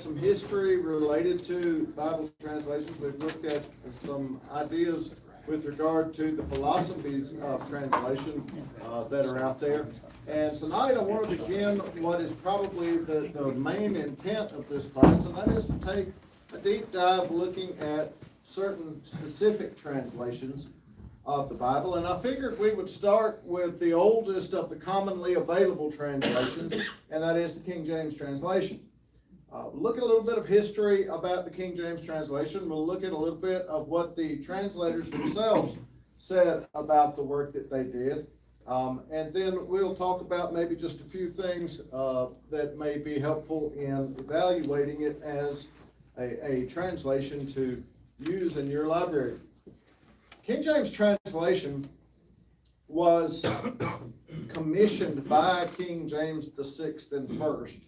some history related to Bible translations. We've looked at some ideas with regard to the philosophies of translation that are out there. And tonight I want to begin what is probably the main intent of this class, and that is to take a deep dive looking at certain specific translations of the Bible. And I figured we would start with the oldest of the commonly available translations, and that is the King James translation. We'll look at a little bit of history about the King James translation. We'll look at a little bit of what the translators themselves said about the work that they did. And then we'll talk about maybe just a few things that may be helpful in evaluating it as a translation to use in your library. King James translation was commissioned by King James the Sixth and First.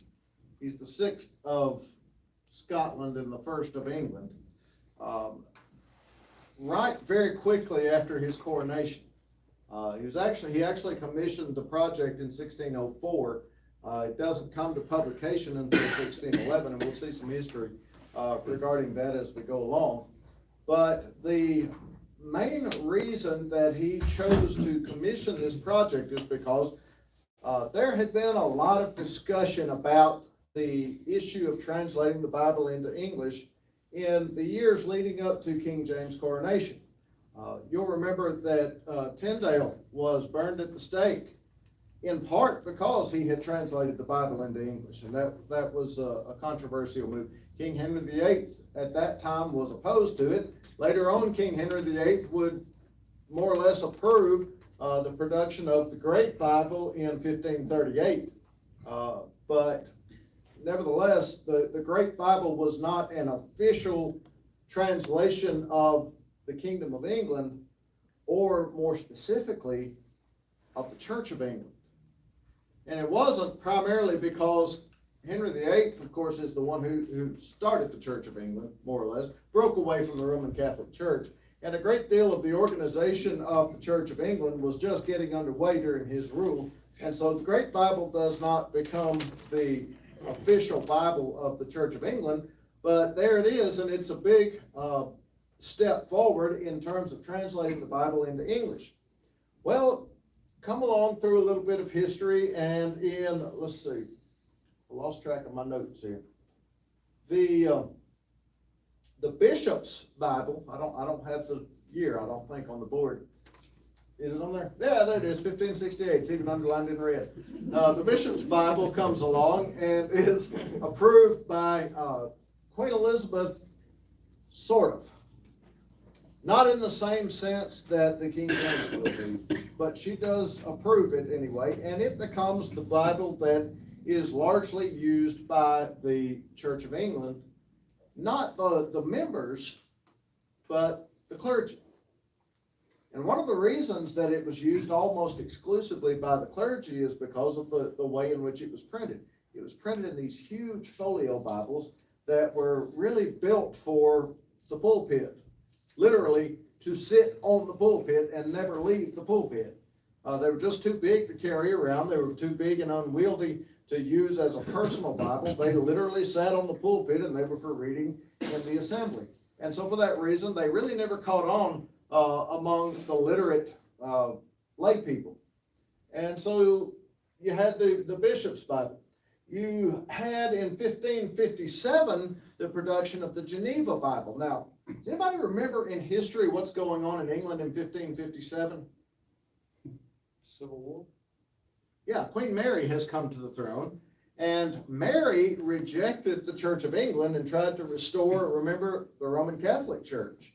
He's the sixth of Scotland and the first of England. Right very quickly after his coronation. He actually commissioned the project in 1604. It doesn't come to publication until 1611, and we'll see some history regarding that as we go along. But the main reason that he chose to commission this project is because there had been a lot of discussion about the issue of translating the Bible into English in the years leading up to King James' coronation. You'll remember that Tyndale was burned at the stake in part because he had translated the Bible into English, and that was a controversial move. King Henry VIII at that time was opposed to it. Later on, King Henry VIII would more or less approve the production of the Great Bible in 1538. But nevertheless, the Great Bible was not an official translation of the Kingdom of England, or more specifically, of the Church of England. And it wasn't primarily because Henry VIII, of course, is the one who started the Church of England, more or less, broke away from the Roman Catholic Church. And a great deal of the organization of the Church of England was just getting underway during his rule. And so the Great Bible does not become the official Bible of the Church of England, but there it is, and it's a big step forward in terms of translating the Bible into English. Well, come along through a little bit of history, and let's see, I lost track of my notes here. The Bishop's Bible, I don't have the year, I don't think, on the board. Is it on there? Yeah, there it is, 1568. It's even underlined in red. The Bishop's Bible comes along and is approved by Queen Elizabeth, sort of. Not in the same sense that the King James will be, but she does approve it anyway, and it becomes the Bible that is largely used by the Church of England, not the members, but the clergy. And one of the reasons that it was used almost exclusively by the clergy is because of the way in which it was printed. It was printed in these huge folio Bibles that were really built for the pulpit, literally to sit on the pulpit and never leave the pulpit. They were just too big to carry around. They were too big and unwieldy to use as a personal Bible. They literally sat on the pulpit, and they were for reading in the assembly. And so for that reason, they really never caught on among the literate lay people. And so you had the Bishop's Bible. You had in 1557 the production of the Geneva Bible. Now, does anybody remember in history what's going on in England in 1557? Civil War? Yeah, Queen Mary has come to the throne, and Mary rejected the Church of England and tried to restore, remember, the Roman Catholic Church.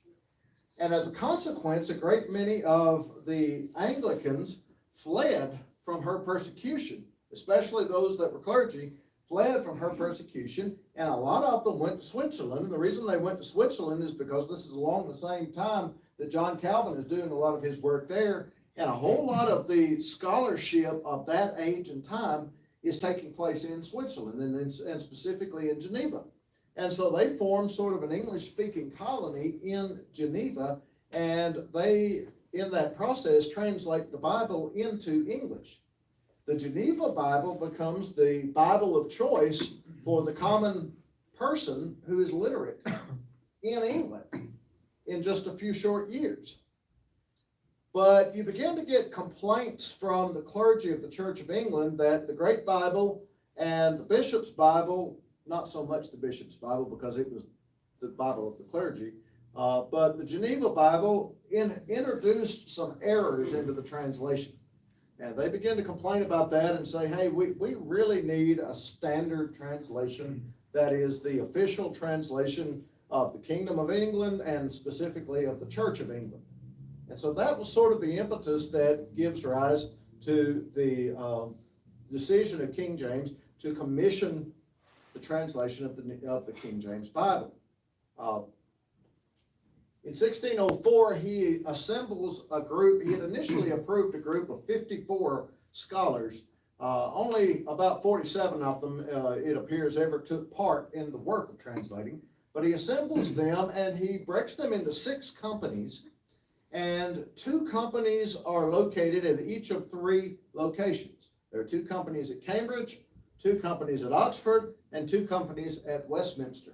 And as a consequence, a great many of the Anglicans fled from her persecution, especially those that were clergy, fled from her persecution, and a lot of them went to Switzerland. And the reason they went to Switzerland is because this is along the same time that John Calvin is doing a lot of his work there, and a whole lot of the scholarship of that age and time is taking place in Switzerland, and specifically in Geneva. And so they formed sort of an English-speaking colony in Geneva, and they, in that process, translate the Bible into English. The Geneva Bible becomes the Bible of choice for the common person who is literate in England in just a few short years. But you begin to get complaints from the clergy of the Church of England that the Great Bible and the Bishop's Bible, not so much the Bishop's Bible because it was the Bible of the clergy, but the Geneva Bible introduced some errors into the translation. And they begin to complain about that and say, hey, we really need a standard translation that is the official translation of the Kingdom of England and specifically of the Church of England. And so that was sort of the impetus that gives rise to the decision of King James to commission the translation of the King James Bible. In 1604, he assembles a group. He had initially approved a group of 54 scholars. Only about 47 of them, it appears, ever took part in the work of translating. But he assembles them and he breaks them into 6 companies. And 2 companies are located in each of 3 locations. There are 2 companies at Cambridge, 2 companies at Oxford, and 2 companies at Westminster.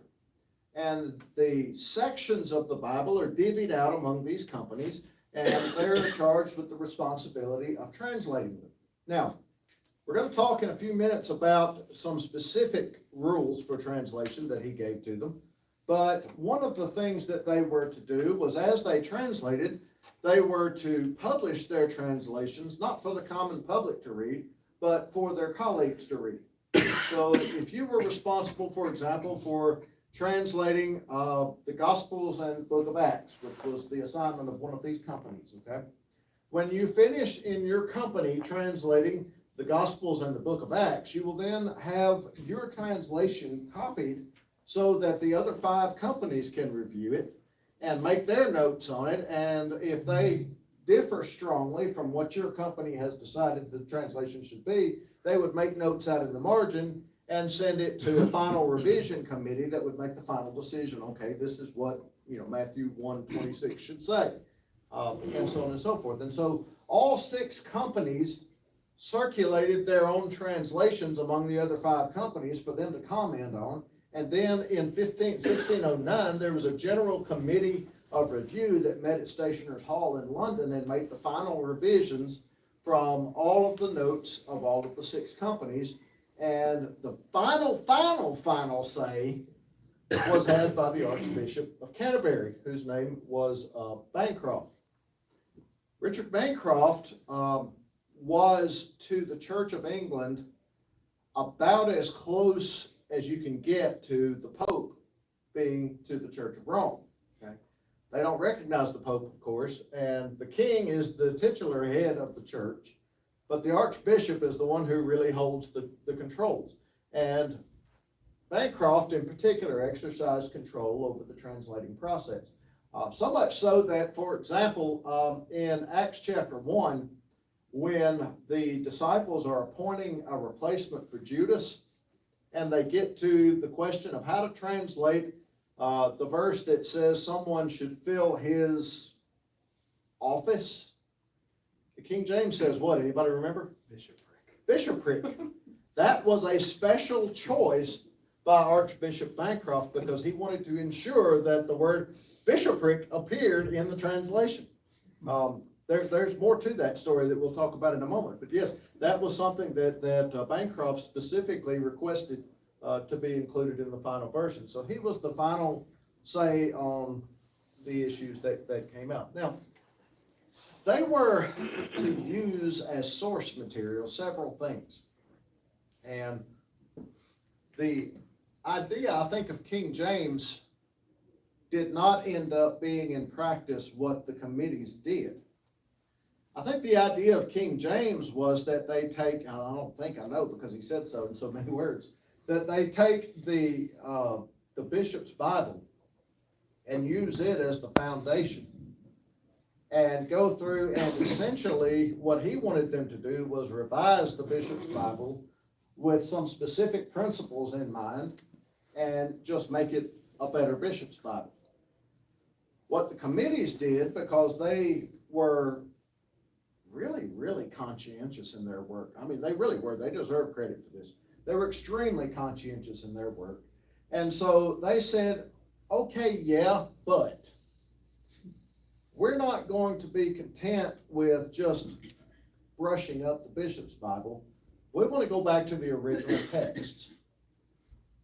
And the sections of the Bible are divvied out among these companies, and they're charged with the responsibility of translating them. Now, we're going to talk in a few minutes about some specific rules for translation that he gave to them. But one of the things that they were to do was, as they translated, they were to publish their translations, not for the common public to read, but for their colleagues to read. So if you were responsible, for example, for translating the Gospels and Book of Acts, which was the assignment of one of these companies, okay? When you finish in your company translating the Gospels and the Book of Acts, you will then have your translation copied so that the other 5 companies can review it and make their notes on it. And if they differ strongly from what your company has decided the translation should be, they would make notes out in the margin and send it to a final revision committee that would make the final decision. Okay, this is what, Matthew 1:26 should say, and so on and so forth. And so all 6 companies circulated their own translations among the other 5 companies for them to comment on. And then in 1609, there was a general committee of review that met at Stationers' Hall in London and made the final revisions from all of the notes of all of the 6 companies. And the final say was had by the Archbishop of Canterbury, whose name was Bancroft. Richard Bancroft was to the Church of England about as close as you can get to the Pope being to the Church of Rome. Okay? They don't recognize the Pope, of course, and the king is the titular head of the church, but the Archbishop is the one who really holds the controls. And Bancroft, in particular, exercised control over the translating process. So much so that, for example, in Acts chapter 1, when the disciples are appointing a replacement for Judas, and they get to the question of how to translate the verse that says someone should fill his office. The King James says what? Anybody remember? Bishopric. Bishopric. That was a special choice by Archbishop Bancroft because he wanted to ensure that the word bishopric appeared in the translation. There's more to that story that we'll talk about in a moment. But yes, that was something that Bancroft specifically requested to be included in the final version. So he was the final say on the issues that came out. Now, they were to use as source material several things. And the idea, I think, of King James did not end up being in practice what the committees did. I think the idea of King James was that they take, and I don't think I know because he said so in so many words, that they take the bishop's Bible and use it as the foundation and go through, and essentially what he wanted them to do was revise the bishop's Bible with some specific principles in mind and just make it a better bishop's Bible. What the committees did, because they were really conscientious in their work. I mean, they really were. They deserve credit for this. They were extremely conscientious in their work. And so they said, okay, yeah, but we're not going to be content with just brushing up the bishop's Bible. We want to go back to the original texts.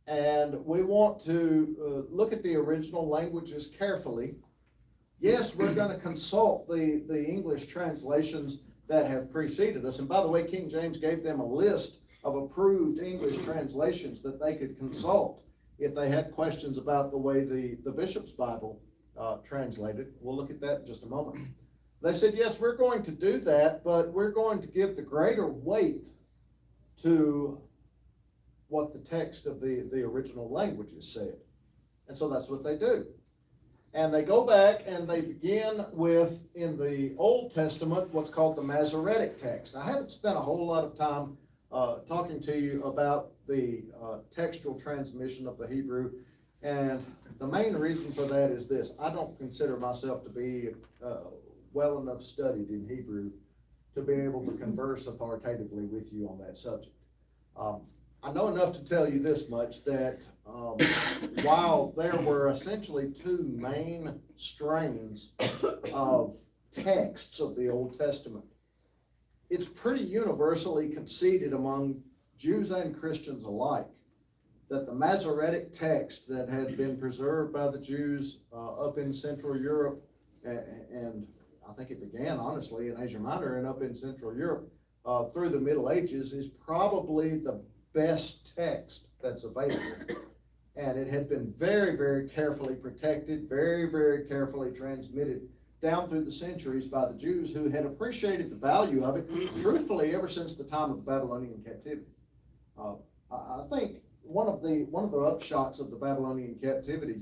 And we want to look at the original languages carefully. Yes, we're going to consult the English translations that have preceded us. And by the way, King James gave them a list of approved English translations that they could consult if they had questions about the way the bishop's Bible translated. We'll look at that in just a moment. They said, yes, we're going to do that, but we're going to give the greater weight to what the text of the original languages said. And so that's what they do. And they go back and they begin with, in the Old Testament, what's called the Masoretic text. Now, I haven't spent a whole lot of time talking to you about the textual transmission of the Hebrew. And the main reason for that is this. I don't consider myself to be well enough studied in Hebrew to be able to converse authoritatively with you on that subject. I know enough to tell you this much, that while there were essentially two main strains of texts of the Old Testament, it's pretty universally conceded among Jews and Christians alike that the Masoretic text that had been preserved by the Jews up in Central Europe, and I think it began honestly in Asia Minor and up in Central Europe through the Middle Ages, is probably the best text that's available. And it had been very, very carefully protected, very, very carefully transmitted down through the centuries by the Jews, who had appreciated the value of it, truthfully, ever since the time of the Babylonian captivity. I think one of the upshots of the Babylonian captivity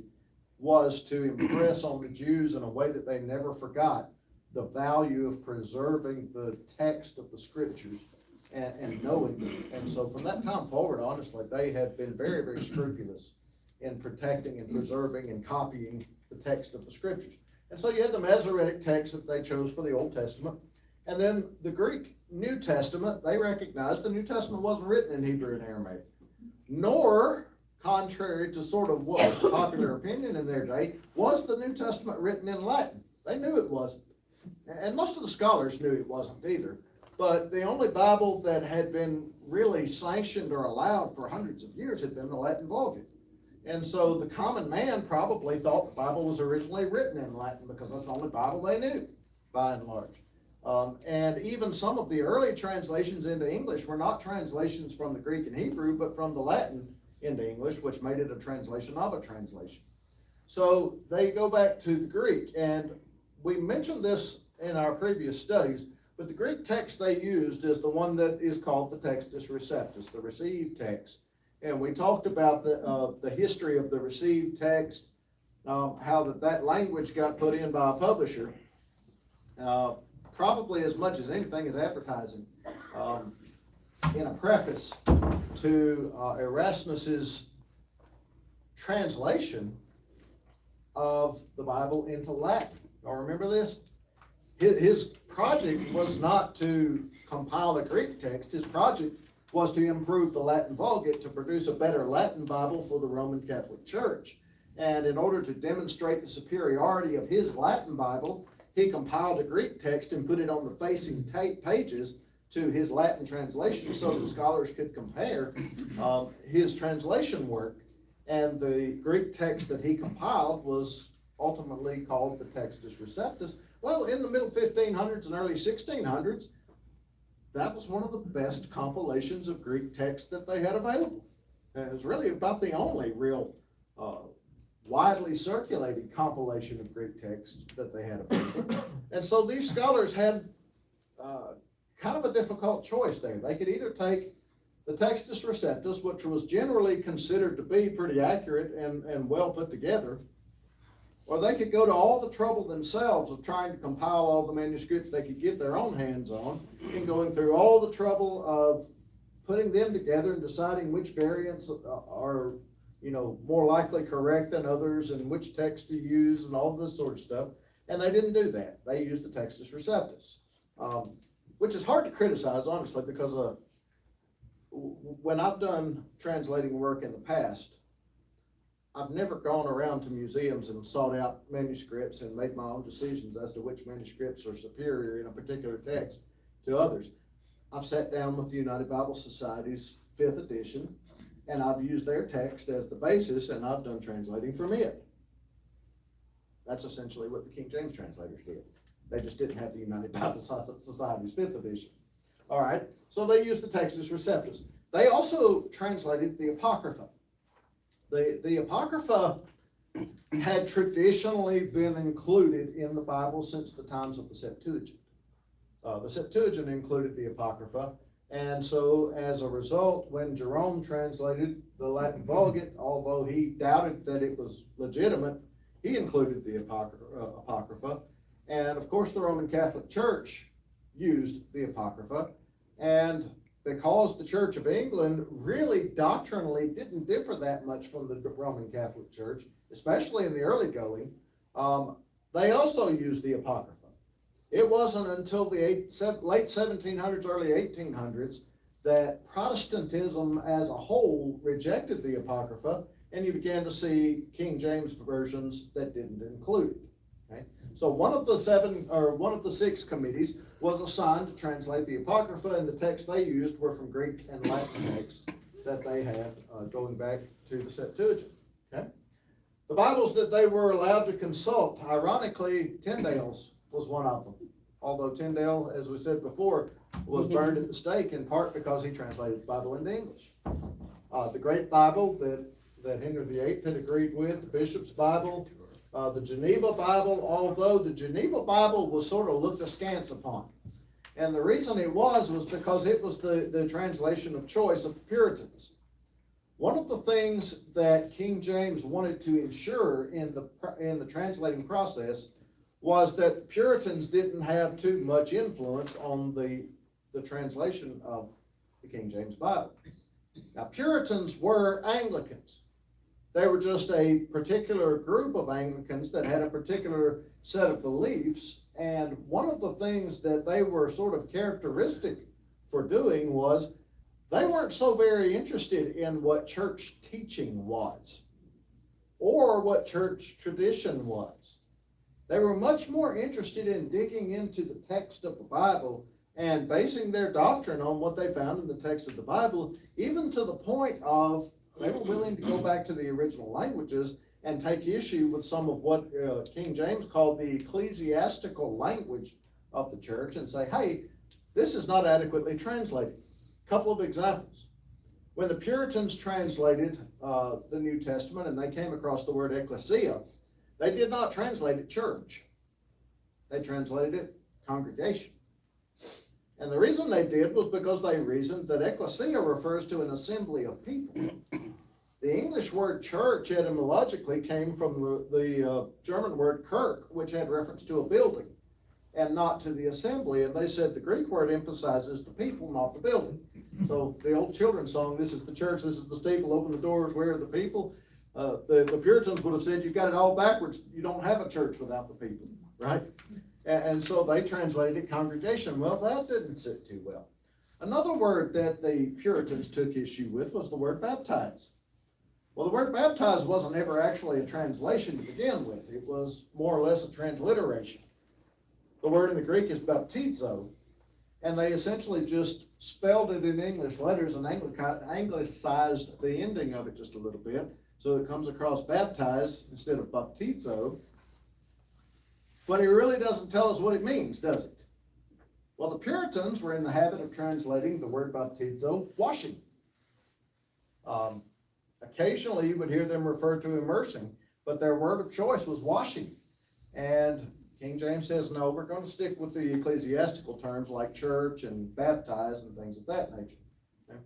was to impress on the Jews in a way that they never forgot the value of preserving the text of the scriptures and knowing them. And so from that time forward, honestly, they have been very, very scrupulous in protecting and preserving and copying the text of the scriptures. And so you had the Masoretic text that they chose for the Old Testament. And then the Greek New Testament, they recognized the New Testament wasn't written in Hebrew and Aramaic, nor, contrary to sort of what was the popular opinion in their day, was the New Testament written in Latin. They knew it wasn't. And most of the scholars knew it wasn't either. But the only Bible that had been really sanctioned or allowed for hundreds of years had been the Latin Vulgate. And so the common man probably thought the Bible was originally written in Latin because that's the only Bible they knew, by and large. And even some of the early translations into English were not translations from the Greek and Hebrew, but from the Latin into English, which made it a translation of a translation. So they go back to the Greek, and we mentioned this in our previous studies, but the Greek text they used is the one that is called the Textus Receptus, the received text. And we talked about the history of the received text, how that language got put in by a publisher, probably as much as anything as advertising, in a preface to Erasmus's translation of the Bible into Latin. Y'all remember this? His project was not to compile a Greek text. His project was to improve the Latin Vulgate to produce a better Latin Bible for the Roman Catholic Church. And in order to demonstrate the superiority of his Latin Bible, he compiled a Greek text and put it on the facing pages to his Latin translation so that scholars could compare his translation work. And the Greek text that he compiled was ultimately called the Textus Receptus. Well, in the middle 1500s and early 1600s, that was one of the best compilations of Greek text that they had available. And it was really about the only real widely circulated compilation of Greek text that they had available. And so these scholars had kind of a difficult choice there. They could either take the Textus Receptus, which was generally considered to be pretty accurate and well put together, or they could go to all the trouble themselves of trying to compile all the manuscripts they could get their own hands on, and going through all the trouble of putting them together and deciding which variants are, more likely correct than others, and which text to use, and all this sort of stuff. And they didn't do that. They used the Textus Receptus, which is hard to criticize, honestly, because when I've done translating work in the past, I've never gone around to museums and sought out manuscripts and made my own decisions as to which manuscripts are superior in a particular text to others. I've sat down with the United Bible Society's 5th edition, and I've used their text as the basis, and I've done translating from it. That's essentially what the King James translators did. They just didn't have the United Bible Society's 5th edition. All right, so they used the Textus Receptus. They also translated the Apocrypha. The Apocrypha had traditionally been included in the Bible since the times of the Septuagint. The Septuagint included the Apocrypha, and so as a result, when Jerome translated the Latin Vulgate, although he doubted that it was legitimate, he included the Apocrypha. And of course, the Roman Catholic Church used the Apocrypha, and because the Church of England really doctrinally didn't differ that much from the Roman Catholic Church, especially in the early going, they also used the Apocrypha. It wasn't until the late 1700s, early 1800s that Protestantism as a whole rejected the Apocrypha, and you began to see King James versions that didn't include it. Okay? So one of the 6 committees was assigned to translate the Apocrypha, and the texts they used were from Greek and Latin texts that they had going back to the Septuagint. Okay? The Bibles that they were allowed to consult, ironically, Tyndale's was one of them. Although Tyndale, as we said before, was burned at the stake in part because he translated the Bible into English. The Great Bible that Henry VIII had agreed with, the Bishop's Bible, the Geneva Bible, although the Geneva Bible was sort of looked askance upon. And the reason it was because it was the translation of choice of the Puritans. One of the things that King James wanted to ensure in the translating process was that the Puritans didn't have too much influence on the translation of the King James Bible. Now, Puritans were Anglicans. They were just a particular group of Anglicans that had a particular set of beliefs, and one of the things that they were sort of characteristic for doing was they weren't so very interested in what church teaching was or what church tradition was. They were much more interested in digging into the text of the Bible and basing their doctrine on what they found in the text of the Bible, even to the point of they were willing to go back to the original languages and take issue with some of what King James called the ecclesiastical language of the church and say, hey, this is not adequately translated. A couple of examples. When the Puritans translated the New Testament and they came across the word ecclesia, they did not translate it church. They translated it congregation. And the reason they did was because they reasoned that ecclesia refers to an assembly of people. The English word church etymologically came from the German word Kirk, which had reference to a building and not to the assembly. And they said the Greek word emphasizes the people, not the building. So the old children's song, this is the church, this is the steeple, open the doors, where are the people? The Puritans would have said, you've got it all backwards. You don't have a church without the people, right? And so they translated it congregation. Well, that didn't sit too well. Another word that the Puritans took issue with was the word baptize. Well, the word baptize wasn't ever actually a translation to begin with. It was more or less a transliteration. The word in the Greek is baptizo, and they essentially just spelled it in English letters and anglicized the ending of it just a little bit. So it comes across baptize instead of baptizo. But it really doesn't tell us what it means, does it? Well, the Puritans were in the habit of translating the word baptizo, washing. Occasionally you would hear them refer to immersing, but their word of choice was washing. And King James says, no, we're going to stick with the ecclesiastical terms like church and baptize and things of that nature. Okay?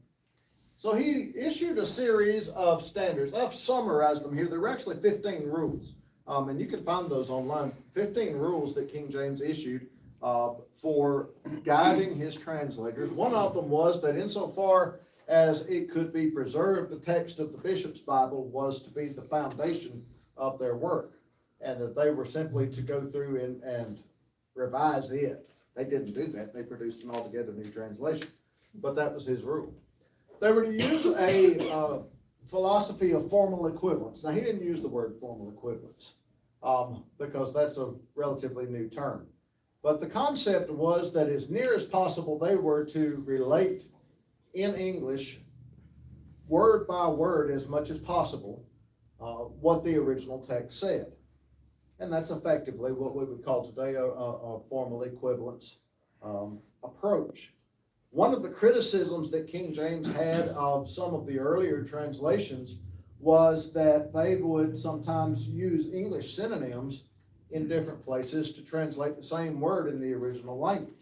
So he issued a series of standards. I've summarized them here. There were actually 15 rules. And you can find those online. 15 rules that King James issued for guiding his translators. One of them was that insofar as it could be preserved, the text of the Bishop's Bible was to be the foundation of their work, and that they were simply to go through and revise it. They didn't do that. They produced an altogether new translation, but that was his rule. They were to use a philosophy of formal equivalence. Now, he didn't use the word formal equivalence because that's a relatively new term. But the concept was that as near as possible, they were to relate in English, word by word, as much as possible, what the original text said. And that's effectively what we would call today a formal equivalence approach. One of the criticisms that King James had of some of the earlier translations was that they would sometimes use English synonyms in different places to translate the same word in the original language.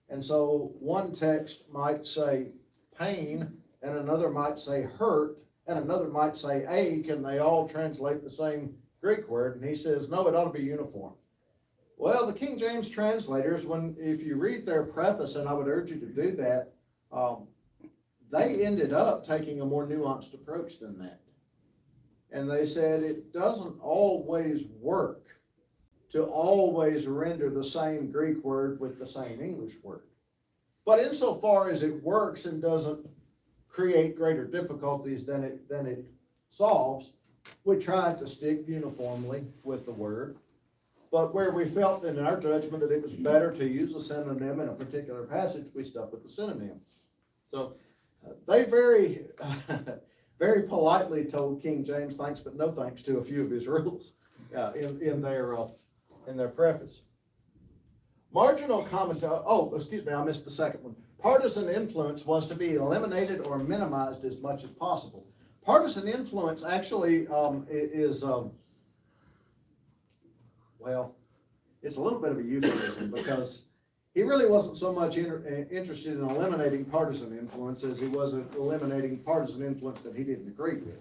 And so one text might say pain, and another might say hurt, and another might say ache, and they all translate the same Greek word. And he says, no, it ought to be uniform. Well, the King James translators, if you read their preface, and I would urge you to do that, they ended up taking a more nuanced approach than that. And they said it doesn't always work to always render the same Greek word with the same English word. But insofar as it works and doesn't create greater difficulties than it solves, we try to stick uniformly with the word. But where we felt in our judgment that it was better to use a synonym in a particular passage, we stuck with the synonym. So they very, very politely told King James thanks, but no thanks to a few of his rules in their preface. Marginal commentary. Oh, excuse me, I missed the second one. Partisan influence was to be eliminated or minimized as much as possible. Partisan influence actually is well, it's a little bit of a euphemism because he really wasn't so much interested in eliminating partisan influence as he was in eliminating partisan influence that he didn't agree with.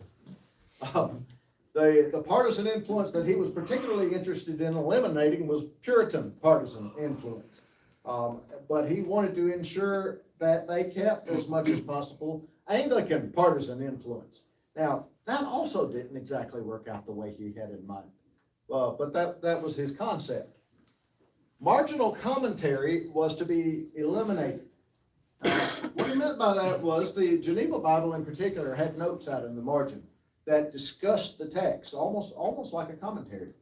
The partisan influence that he was particularly interested in eliminating was Puritan partisan influence. But he wanted to ensure that they kept, as much as possible, Anglican partisan influence. Now, that also didn't exactly work out the way he had in mind. But that was his concept. Marginal commentary was to be eliminated. What he meant by that was the Geneva Bible in particular had notes out in the margin that discussed the text, almost like a commentary.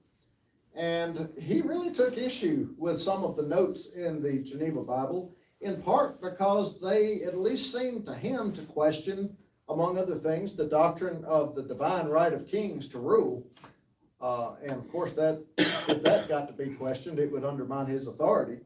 And he really took issue with some of the notes in the Geneva Bible, in part because they at least seemed to him to question, among other things, the doctrine of the divine right of kings to rule. And of course, if that got to be questioned, it would undermine his authority.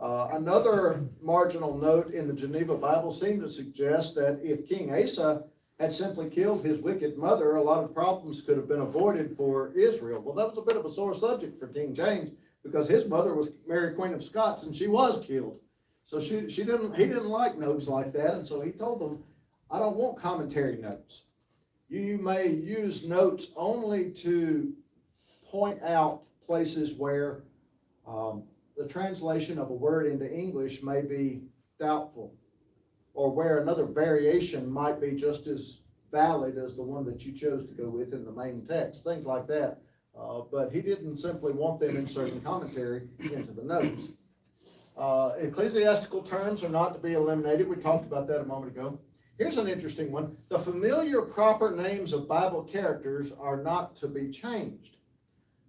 Another marginal note in the Geneva Bible seemed to suggest that if King Asa had simply killed his wicked mother, a lot of problems could have been avoided for Israel. Well, that was a bit of a sore subject for King James because his mother was Mary Queen of Scots and she was killed. So he didn't like notes like that, and so he told them, I don't want commentary notes. You may use notes only to point out places where the translation of a word into English may be doubtful, or where another variation might be just as valid as the one that you chose to go with in the main text, things like that. But he didn't simply want them inserting commentary into the notes. Ecclesiastical terms are not to be eliminated. We talked about that a moment ago. Here's an interesting one. The familiar proper names of Bible characters are not to be changed.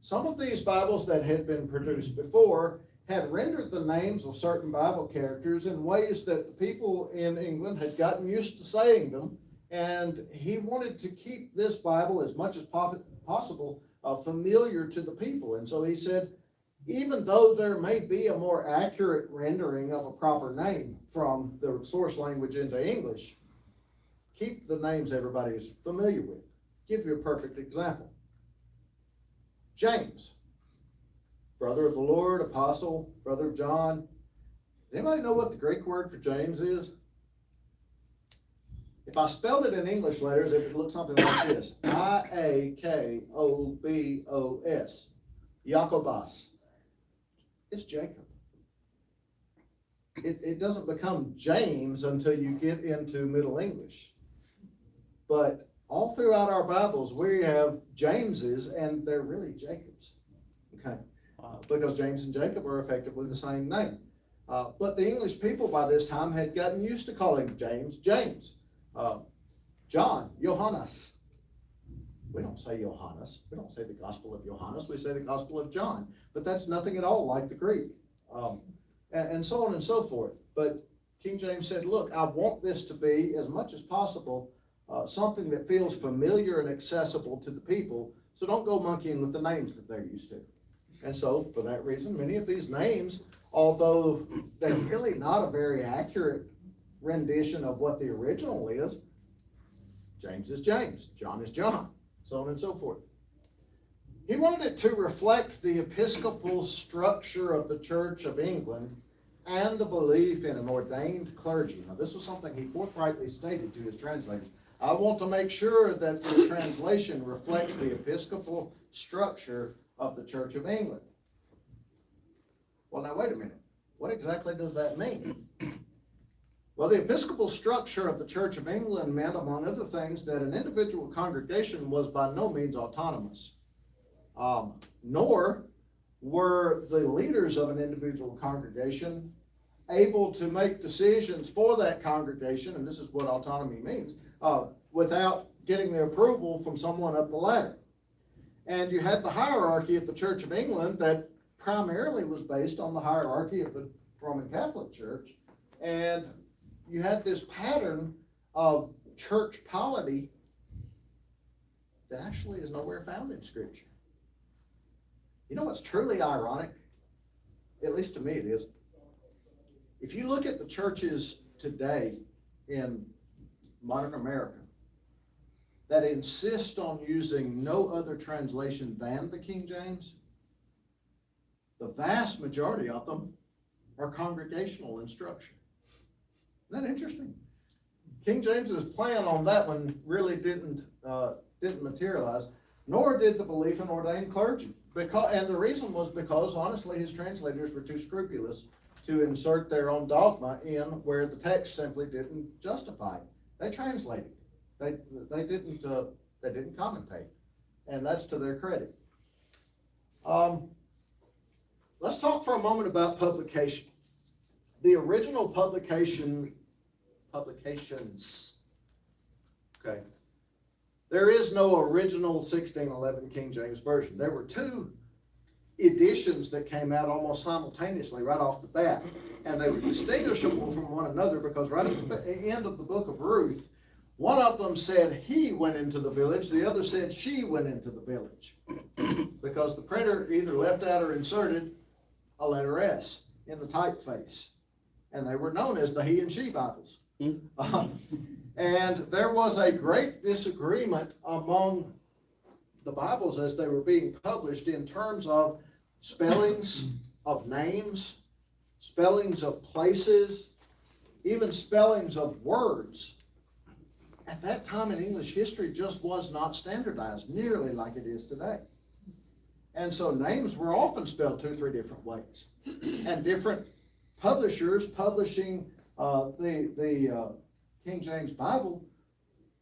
Some of these Bibles that had been produced before had rendered the names of certain Bible characters in ways that the people in England had gotten used to saying them, and he wanted to keep this Bible as much as possible familiar to the people. And so he said, even though there may be a more accurate rendering of a proper name from the source language into English, keep the names everybody is familiar with. Give you a perfect example. James, brother of the Lord, apostle, brother of John. Does anybody know what the Greek word for James is? If I spelled it in English letters, it would look something like this. I-A-K-O-B-O-S. Jakobos. It's Jacob. It doesn't become James until you get into Middle English. But all throughout our Bibles, we have Jameses, and they're really Jacobs. Okay. Because James and Jacob are effectively the same name. But the English people by this time had gotten used to calling James, James. John, Johannes. We don't say Johannes, we don't say the Gospel of Johannes, we say the Gospel of John, but that's nothing at all like the Greek. And so on and so forth. But King James said, look, I want this to be, as much as possible, something that feels familiar and accessible to the people, so don't go monkeying with the names that they're used to. And so, for that reason, many of these names, although they're really not a very accurate rendition of what the original is, James is James, John is John, so on and so forth. He wanted it to reflect the episcopal structure of the Church of England and the belief in an ordained clergy. Now, this was something he forthrightly stated to his translators. I want to make sure that the translation reflects the episcopal structure of the Church of England. Well, now, wait a minute. What exactly does that mean? Well, the episcopal structure of the Church of England meant, among other things, that an individual congregation was by no means autonomous. Nor were the leaders of an individual congregation able to make decisions for that congregation, and this is what autonomy means, without getting the approval from someone up the ladder. And you had the hierarchy of the Church of England that primarily was based on the hierarchy of the Roman Catholic Church, and you had this pattern of church polity that actually is nowhere found in Scripture. You know what's truly ironic? At least to me it is. If you look at the churches today in modern America that insist on using no other translation than the King James, the vast majority of them are congregational in structure. Isn't that interesting? King James's plan on that one really didn't materialize, nor did the belief in ordained clergy. And the reason was because, honestly, his translators were too scrupulous to insert their own dogma in where the text simply didn't justify it. They translated. They didn't commentate, and that's to their credit. Let's talk for a moment about publication. The original publications. Okay. There is no original 1611 King James Version. There were two editions that came out almost simultaneously right off the bat, and they were distinguishable from one another because right at the end of the book of Ruth, one of them said he went into the village, the other said she went into the village, because the printer either left out or inserted a letter S in the typeface, and they were known as the he and she Bibles. And there was a great disagreement among the Bibles as they were being published in terms of spellings of names, spellings of places, even spellings of words. At that time in English history just was not standardized nearly like it is today. And so names were often spelled 2 or 3 different ways. And different publishers publishing the King James Bible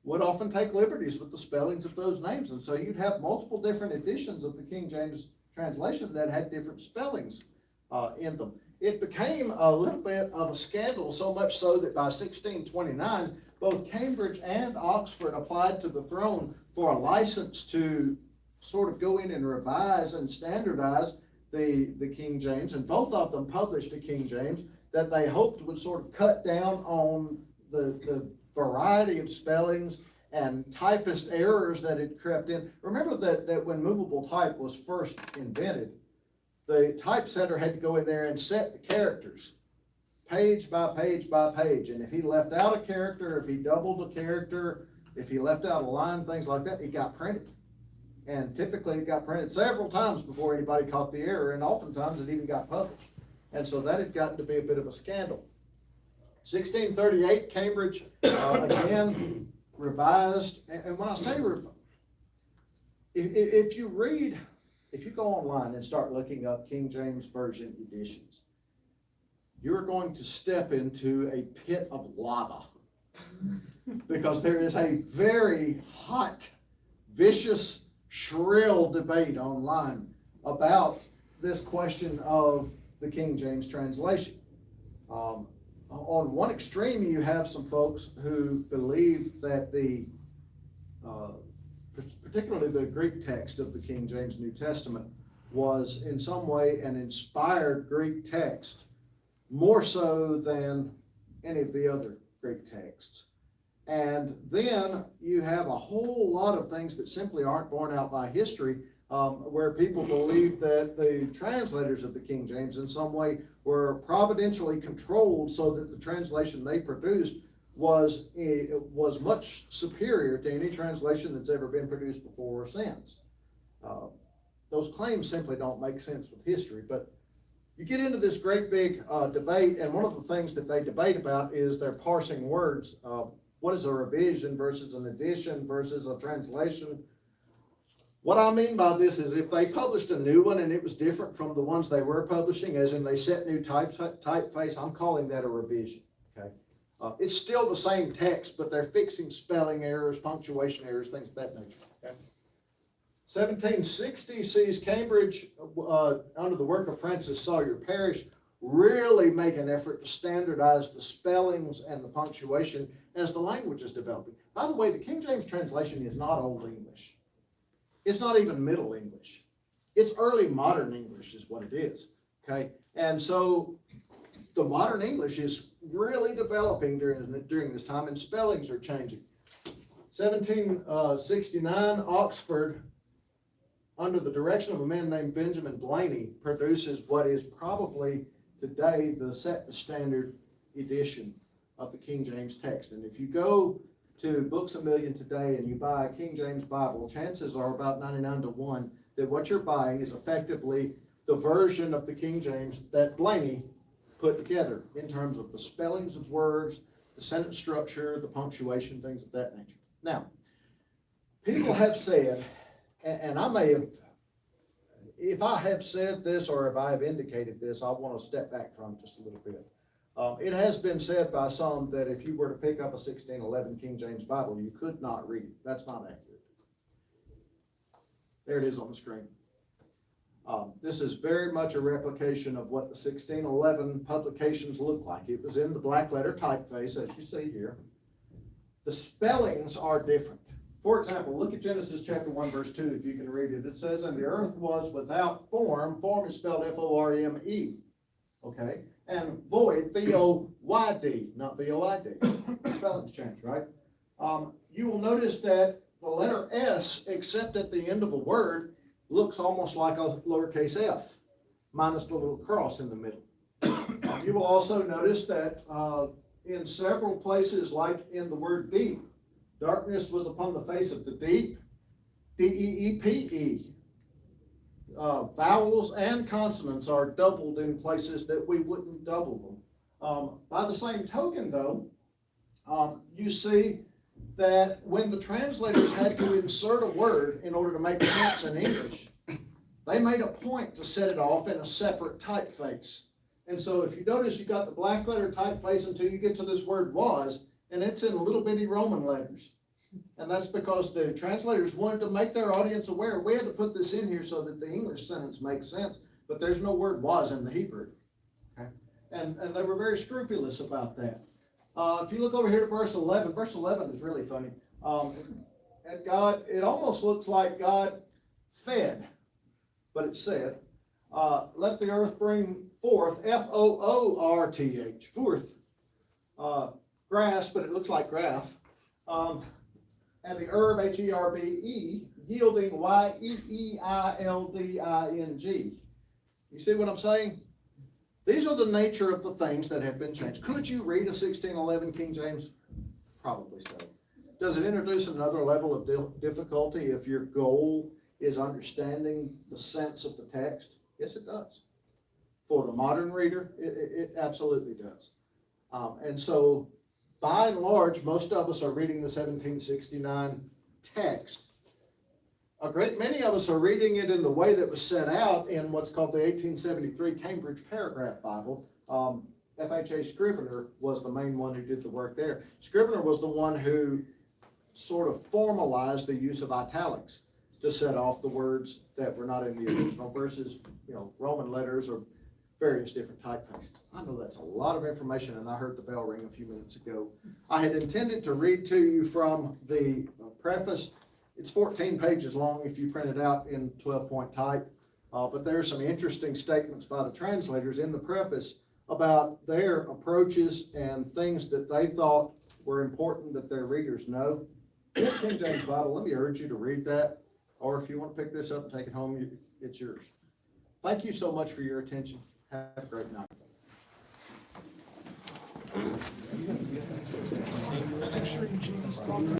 would often take liberties with the spellings of those names. And so you'd have multiple different editions of the King James translation that had different spellings in them. It became a little bit of a scandal, so much so that by 1629, both Cambridge and Oxford applied to the throne for a license to sort of go in and revise and standardize the King James, and both of them published a King James that they hoped would sort of cut down on the variety of spellings and typist errors that had crept in. Remember that when movable type was first invented, the typesetter had to go in there and set the characters page by page by page, and if he left out a character, if he doubled a character, if he left out a line, things like that, it got printed. And typically it got printed several times before anybody caught the error, and oftentimes it even got published. And so that had gotten to be a bit of a scandal. 1638, Cambridge again revised, and when I say if you go online and start looking up King James Version editions, you're going to step into a pit of lava because there is a very hot, vicious, shrill debate online about this question of the King James translation. On one extreme, you have some folks who believe that particularly particularly the Greek text of the King James New Testament, was in some way an inspired Greek text, more so than any of the other Greek texts. And then you have a whole lot of things that simply aren't borne out by history, where people believe that the translators of the King James in some way were providentially controlled so that the translation they produced was much superior to any translation that's ever been produced before or since. Those claims simply don't make sense with history, but you get into this great big debate, and one of the things that they debate about is they're parsing words. What is a revision versus an addition versus a translation? What I mean by this is if they published a new one and it was different from the ones they were publishing, as in they set new typeface, I'm calling that a revision. Okay, it's still the same text, but they're fixing spelling errors, punctuation errors, things of that nature. Okay? 1760 sees Cambridge, under the work of Francis Sawyer Parrish, really make an effort to standardize the spellings and the punctuation as the language is developing. By the way, the King James translation is not Old English. It's not even Middle English. It's early modern English is what it is, okay? And so the modern English is really developing during this time, and spellings are changing. 1769, Oxford, under the direction of a man named Benjamin Blaney, produces what is probably today the standard edition of the King James text. And if you go to Books A Million today and you buy a King James Bible, chances are about 99 to 1 that what you're buying is effectively the version of the King James that Blaney put together in terms of the spellings of words, the sentence structure, the punctuation, things of that nature. Now, people have said, and I may have, if I have said this or if I have indicated this, I want to step back from it just a little bit. It has been said by some that if you were to pick up a 1611 King James Bible, you could not read it. That's not accurate. There it is on the screen. This is very much a replication of what the 1611 publications look like. It was in the black letter typeface, as you see here. The spellings are different. For example, look at Genesis chapter 1, verse 2, if you can read it. It says, and the earth was without form. Form is spelled F-O-R-M-E. Okay? And void, V-O-Y-D, not V-O-I-D. Spelling's changed, right? You will notice that the letter S, except at the end of a word, looks almost like a lowercase f, minus the little cross in the middle. You will also notice that in several places, like in the word deep, darkness was upon the face of the deep, D-E-E-P-E. Vowels and consonants are doubled in places that we wouldn't double them. By the same token, though, you see that when the translators had to insert a word in order to make sense in English, they made a point to set it off in a separate typeface. And so if you notice, you got the black letter typeface until you get to this word was, and it's in little bitty Roman letters. And that's because the translators wanted to make their audience aware. We had to put this in here so that the English sentence makes sense, but there's no word was in the Hebrew. Okay? And they were very scrupulous about that. If you look over here to verse 11 is really funny. And God, it almost looks like God fed, but it said, let the earth bring forth, F-O-O-R-T-H, forth, grass, but it looks like graph. And the herb, H-E-R-B-E, yielding Y-E-E-I-L-D-I-N-G. You see what I'm saying? These are the nature of the things that have been changed. Could you read a 1611 King James? Probably so. Does it introduce another level of difficulty if your goal is understanding the sense of the text? Yes, it does. For the modern reader, it absolutely does. And so, by and large, most of us are reading the 1769 text. A great many of us are reading it in the way that was set out in what's called the 1873 Cambridge Paragraph Bible. F.H.A. Scrivener was the main one who did the work there. Scrivener was the one who sort of formalized the use of italics to set off the words that were not in the original versus, Roman letters or various different typefaces. I know that's a lot of information, and I heard the bell ring a few minutes ago. I had intended to read to you from the preface It's 14 pages long if you print it out in 12-point type. But there are some interesting statements by the translators in the preface about their approaches and things that they thought were important that their readers know. King James Bible, let me urge you to read that, or if you want to pick this up and take it home, it's yours. Thank you so much for your attention. Have a great night.